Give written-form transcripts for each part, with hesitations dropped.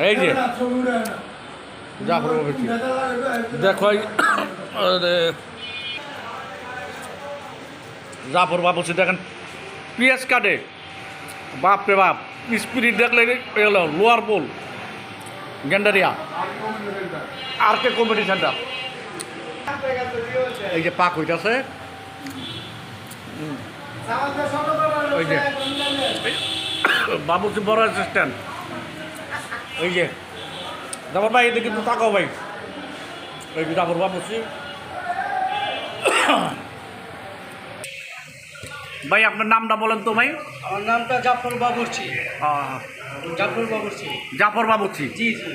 এই যে জাফর বাবুচি দেখো জাফর বাবুচি দেখেন পিএস কাটে বাপ রে বাপ স্পিরিট দেখলে এলো লোয়ার পোল গেন্ডারিয়া আর কে কমেডি সেন্টার এই যে পাক হইতেছে ওই যে বাবুচি বড় অ্যাসিস্ট্যান্ট এই যে জাফর ভাই এদিকে কিন্তু তাকাও ভাই এই যে জাফর বাবুচি ভাই আপনার নামটা বলেন তো ভাই। আমার নামটা জাফর বাবুর্চি। জাফর বাবুর্চি। জাফর বাবুর্চি। জি জি।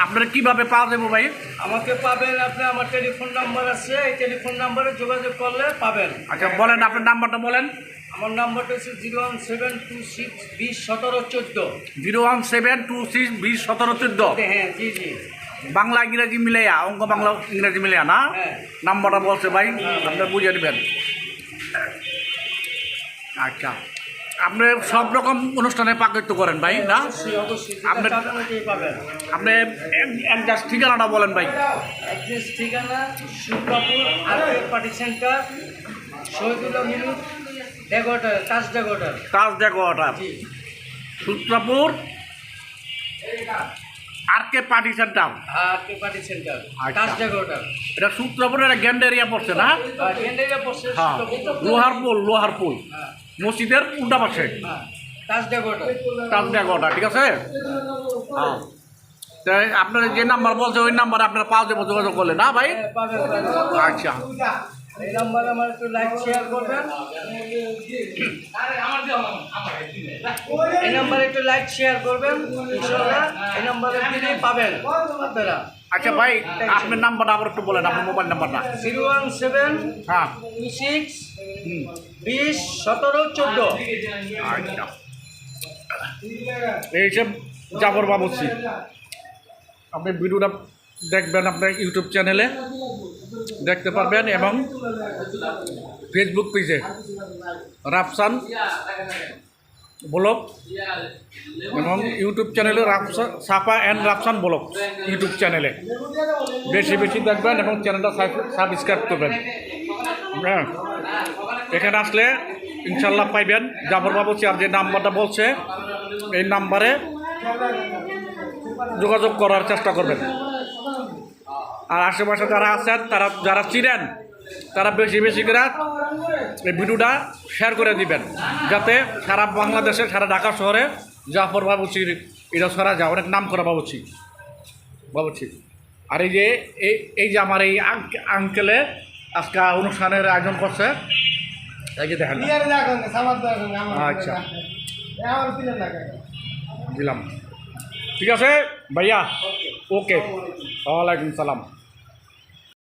আপনার কীভাবে পাওয়া যাবো ভাই? আমাকে পাবেন আপনি, আমার টেলিফোন নাম্বার আছে, এই টেলিফোন নাম্বারে যোগাযোগ করলে পাবেন। আচ্ছা বলেন আপনার নাম্বারটা বলেন। আমার নাম্বারটা হচ্ছে 01726201714। 01726201714। হ্যাঁ জি জি। বাংলা ইংরেজি মিলাইয়া, অঙ্ক বাংলা ইংরেজি মিলাইয়া না? হ্যাঁ। নাম্বারটা বলছে ভাই, আপনার বুঝে নেবেন। আচ্ছা আপনি সব রকম অনুষ্ঠানে পাকাইতে করেন ভাই না? আপনার আপনি অ্যাড্রেস ঠিকানাটা বলেন ভাই। অ্যাড্রেস ঠিকানা Sukapur arcade party centre, Shahidullah Milu decorator, Taj decorator. Taj decorator, Sutrapur arcade party centre. Arcade party centre, Taj decorator. এটা সুত্রাপুরের একটা গ্যান্ডেরিয়া পড়ছে না? গ্যান্ডেরিয়া পড়ছে। হ্যাঁ, লোহারপুল মসজিদের উল্টা পাশে তাজ ডেকোরেটর। তাজ ডেকোরেটর, ঠিক আছে। হ্যাঁ, তাই আপনার যে নাম্বার বলছে ওই নাম্বারে আপনারা পাওয়া যাবে যোগাযোগ করলে না ভাই? আচ্ছা এই নাম্বারে আমার একটু লাইক শেয়ার করবেন। এই নাম্বারে একটু লাইক শেয়ার করবেন, ইনশাআল্লাহ এই নাম্বারে দিলেই পাবেন আপনারা। আচ্ছা ভাই আপনার নাম্বারটা আবার একটু বলেন, আপনার মোবাইল নাম্বারটা। 01726201714। আচ্ছা এইসব জাফর বাবুর্চি, আপনি ভিডিওটা দেখবেন আপনার ইউটিউব চ্যানেলে দেখতে পারবেন এবং ফেসবুক পেজে রাফসান ব্লগ এবং ইউটিউব চ্যানেলে সাফা অ্যান্ড রাফসান ব্লগ ইউটিউব চ্যানেলে বেশি বেশি দেখবেন এবং চ্যানেলটা সাবস্ক্রাইব করবেন। হ্যাঁ, এখানে আসলে ইনশাল্লাহ পাইবেন জাফর বাবুর্চি। আর যে নাম্বারটা বলছে এই নাম্বারে যোগাযোগ করার চেষ্টা করবেন। আর আশেপাশে যারা আছেন তারা যারা চিনেন তারা বেশি বেশি করে এই ভিডিওটা শেয়ার করে দিবেন, যাতে সারা বাংলাদেশে সারা ঢাকা শহরে জাফর বাবুর্চির এটা ছড়া যায়। অনেক নাম করা বাবুর্চি। আর এই যে এই যে আমার এই আঙ্কেলে আজকে অনুষ্ঠানের আয়োজন করছে, এই যে দেখেন। আচ্ছা দিলাম, ঠিক আছে ভাইয়া, ওকে, ওয়ালাইকুম সালাম।